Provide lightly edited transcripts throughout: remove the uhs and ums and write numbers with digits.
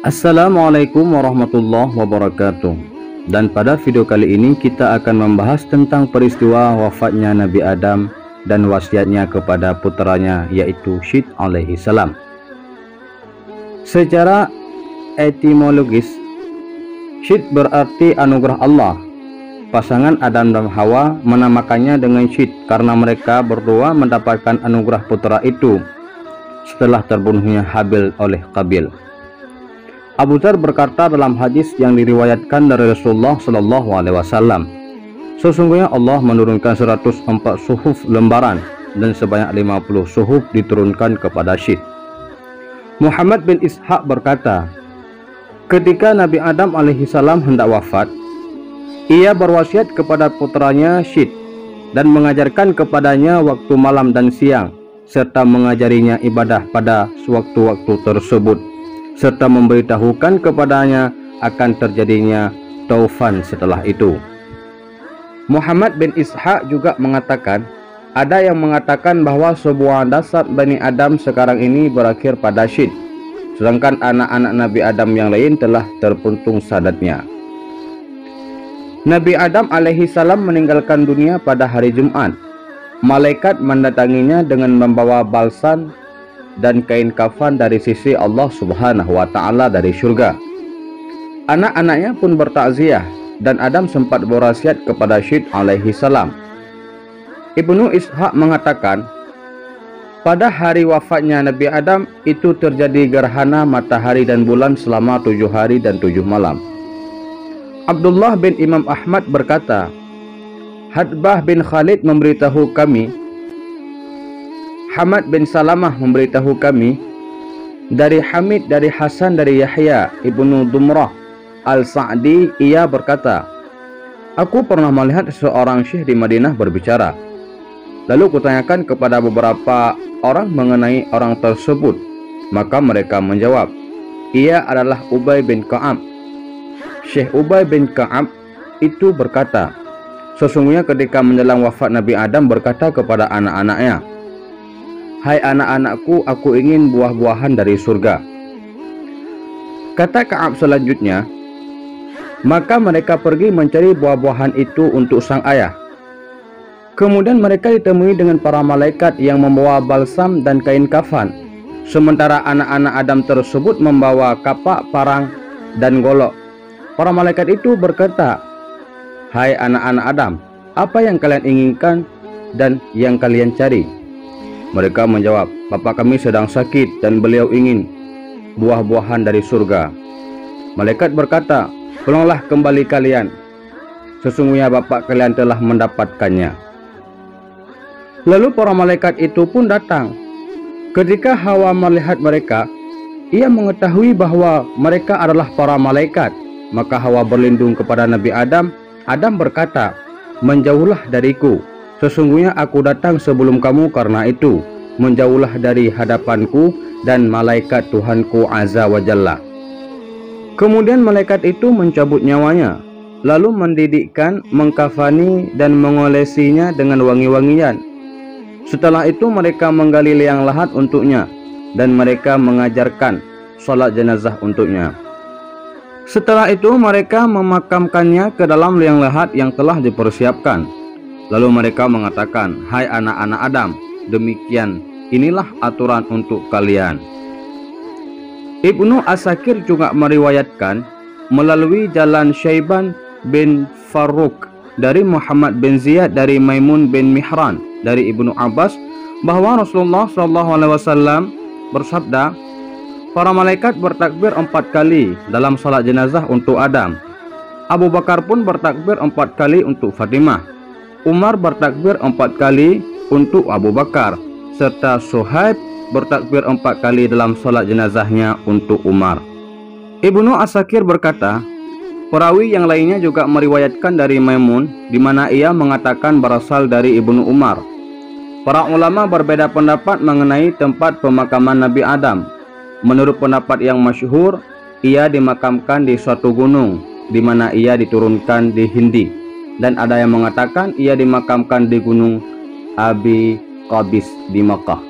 Assalamualaikum warahmatullahi wabarakatuh. Dan pada video kali ini kita akan membahas tentang peristiwa wafatnya Nabi Adam dan wasiatnya kepada putranya yaitu Syed alaihi salam. Secara etimologis, Syed berarti anugerah Allah. Pasangan Adam dan Hawa menamakannya dengan Syed karena mereka berdua mendapatkan anugerah putra itu setelah terbunuhnya Habil oleh Qabil. Abu Dzar berkata dalam hadis yang diriwayatkan dari Rasulullah Shallallahu Alaihi Wasallam, sesungguhnya Allah menurunkan 104 suhuf lembaran dan sebanyak 50 suhuf diturunkan kepada Syed. Muhammad bin Ishaq berkata, ketika Nabi Adam alaihi salam hendak wafat, ia berwasiat kepada putranya Syed dan mengajarkan kepadanya waktu malam dan siang, serta mengajarinya ibadah pada sewaktu-waktu tersebut, serta memberitahukan kepadanya akan terjadinya taufan setelah itu. Muhammad bin Ishaq juga mengatakan, ada yang mengatakan bahwa sebuah dasar Bani Adam sekarang ini berakhir pada Syed, sedangkan anak-anak Nabi Adam yang lain telah terpuntung sadatnya. Nabi Adam alaihi salam meninggalkan dunia pada hari Jumat. Malaikat mendatanginya dengan membawa balsan dan kain kafan dari sisi Allah Subhanahu wa Ta'ala dari surga. Anak-anaknya pun bertakziah dan Adam sempat berwasiat kepada Syed alaihi salam. Ibnu Ishaq mengatakan, pada hari wafatnya Nabi Adam itu terjadi gerhana matahari dan bulan selama 7 hari dan 7 malam. Abdullah bin Imam Ahmad berkata, Hadbah bin Khalid memberitahu kami, Hamad bin Salamah memberitahu kami, dari Hamid, dari Hasan, dari Yahya ibnu Dumrah al-Sa'di, ia berkata, aku pernah melihat seorang syekh di Madinah berbicara. Lalu kutanyakan kepada beberapa orang mengenai orang tersebut, maka mereka menjawab, ia adalah Ubay bin Ka'ab. Syekh Ubay bin Ka'ab itu berkata, sesungguhnya ketika menjelang wafat Nabi Adam berkata kepada anak-anaknya, hai anak-anakku, aku ingin buah-buahan dari surga. Kata Ka'ab selanjutnya, maka mereka pergi mencari buah-buahan itu untuk sang ayah. Kemudian mereka ditemui dengan para malaikat yang membawa balsam dan kain kafan, sementara anak-anak Adam tersebut membawa kapak, parang, dan golok. Para malaikat itu berkata, hai anak-anak Adam, apa yang kalian inginkan dan yang kalian cari? Mereka menjawab, bapak kami sedang sakit dan beliau ingin buah-buahan dari surga. Malaikat berkata, pulanglah kembali kalian, sesungguhnya bapak kalian telah mendapatkannya. Lalu para malaikat itu pun datang. Ketika Hawa melihat mereka, ia mengetahui bahwa mereka adalah para malaikat. Maka Hawa berlindung kepada Nabi Adam. Adam berkata, menjauhlah dariku, sesungguhnya aku datang sebelum kamu karena itu. Menjauhlah dari hadapanku dan malaikat Tuhanku Azza wa Jalla. Kemudian malaikat itu mencabut nyawanya, lalu mendidikkan, mengkafani dan mengolesinya dengan wangi-wangian. Setelah itu mereka menggali liang lahat untuknya dan mereka mengajarkan sholat jenazah untuknya. Setelah itu mereka memakamkannya ke dalam liang lahat yang telah dipersiapkan. Lalu mereka mengatakan, hai anak-anak Adam, demikian inilah aturan untuk kalian. Ibnu Asakir juga meriwayatkan melalui jalan Syaiban bin Farrukh dari Muhammad bin Ziyad dari Maimun bin Mihran dari Ibnu Abbas bahwa Rasulullah SAW bersabda, para malaikat bertakbir 4 kali dalam salat jenazah untuk Adam. Abu Bakar pun bertakbir 4 kali untuk Fatimah. Umar bertakbir 4 kali untuk Abu Bakar, serta Suhaib bertakbir 4 kali dalam salat jenazahnya untuk Umar. Ibnu Asakir berkata, perawi yang lainnya juga meriwayatkan dari Maimun, di mana ia mengatakan berasal dari Ibnu Umar. Para ulama berbeda pendapat mengenai tempat pemakaman Nabi Adam. Menurut pendapat yang masyhur, ia dimakamkan di suatu gunung, di mana ia diturunkan di Hindi. Dan ada yang mengatakan ia dimakamkan di gunung Abi Qabis di Makkah.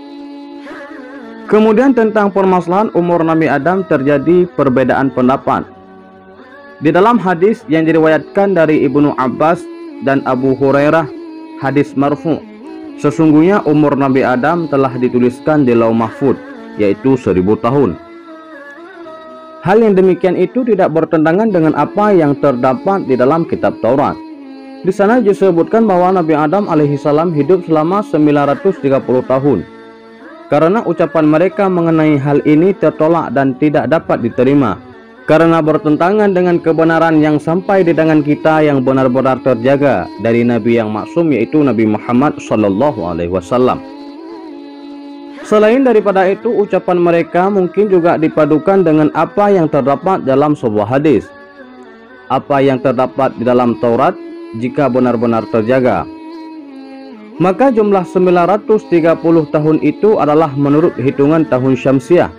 Kemudian tentang permasalahan umur Nabi Adam terjadi perbedaan pendapat. Di dalam hadis yang diriwayatkan dari Ibnu Abbas dan Abu Hurairah, hadis marfu, sesungguhnya umur Nabi Adam telah dituliskan di Lauh Mahfuz, yaitu 1000 tahun. Hal yang demikian itu tidak bertentangan dengan apa yang terdapat di dalam kitab Taurat. Di sana disebutkan bahwa Nabi Adam alaihissalam hidup selama 930 tahun. Karena ucapan mereka mengenai hal ini tertolak dan tidak dapat diterima, karena bertentangan dengan kebenaran yang sampai di tangan kita yang benar-benar terjaga dari Nabi yang maksum, yaitu Nabi Muhammad SAW. Selain daripada itu, ucapan mereka mungkin juga dipadukan dengan apa yang terdapat dalam sebuah hadis. Apa yang terdapat di dalam Taurat jika benar-benar terjaga, maka jumlah 930 tahun itu adalah menurut hitungan tahun Syamsiah.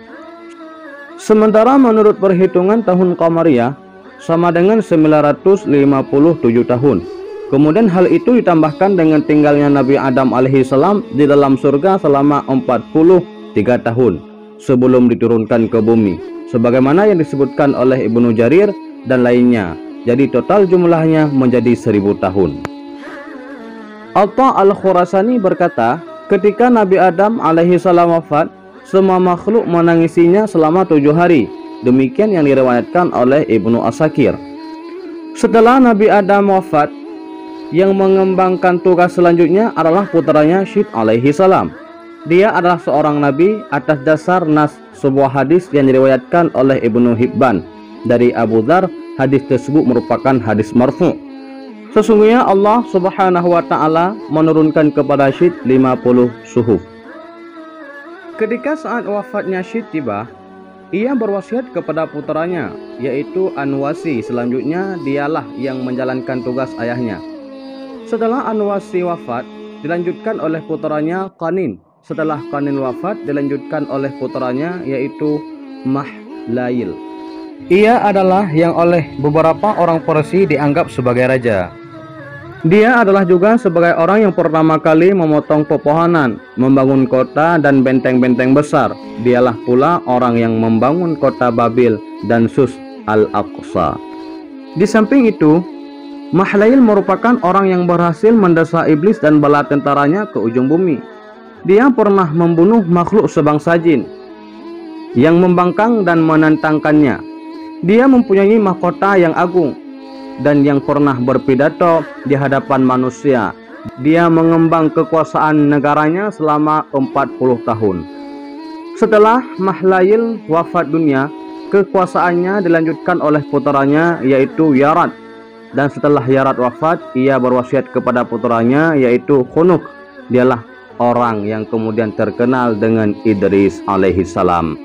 Sementara menurut perhitungan tahun Qamariyah sama dengan 957 tahun. Kemudian hal itu ditambahkan dengan tinggalnya Nabi Adam alaihissalam di dalam surga selama 43 tahun sebelum diturunkan ke bumi, sebagaimana yang disebutkan oleh Ibnu Jarir dan lainnya. Jadi total jumlahnya menjadi 1000 tahun. Atta al-Khurasani berkata, ketika Nabi Adam alaihissalam wafat, semua makhluk menangisinya selama 7 hari. Demikian yang diriwayatkan oleh Ibnu Asakir. Setelah Nabi Adam wafat, yang mengembangkan tugas selanjutnya adalah putranya Syed alaihissalam. Dia adalah seorang nabi atas dasar nas sebuah hadis yang diriwayatkan oleh Ibnu Hibban dari Abu Dzar. Hadis tersebut merupakan hadis marfu. Sesungguhnya Allah Subhanahu wa taala menurunkan kepada Syed 50 suhuf. Ketika saat wafatnya Syed tiba, ia berwasiat kepada putranya, yaitu Anwasi. Selanjutnya dialah yang menjalankan tugas ayahnya. Setelah Anwasi wafat, dilanjutkan oleh putranya Qanin. Setelah Qanin wafat, dilanjutkan oleh putranya, yaitu Mahlail. Ia adalah yang oleh beberapa orang Parsi dianggap sebagai raja. Dia adalah juga sebagai orang yang pertama kali memotong pepohonan, membangun kota dan benteng-benteng besar. Dialah pula orang yang membangun kota Babil dan Sus al-Aqsa. Di samping itu, Mahlail merupakan orang yang berhasil mendesak iblis dan bala tentaranya ke ujung bumi. Dia pernah membunuh makhluk sebangsa jin yang membangkang dan menantangkannya. Dia mempunyai mahkota yang agung dan yang pernah berpidato di hadapan manusia. Dia mengembang kekuasaan negaranya selama 40 tahun. Setelah Mahlail wafat dunia, kekuasaannya dilanjutkan oleh putranya, yaitu Yarad. Dan setelah Yarad wafat, ia berwasiat kepada putranya, yaitu Khunuk. Dialah orang yang kemudian terkenal dengan Idris alaihissalam.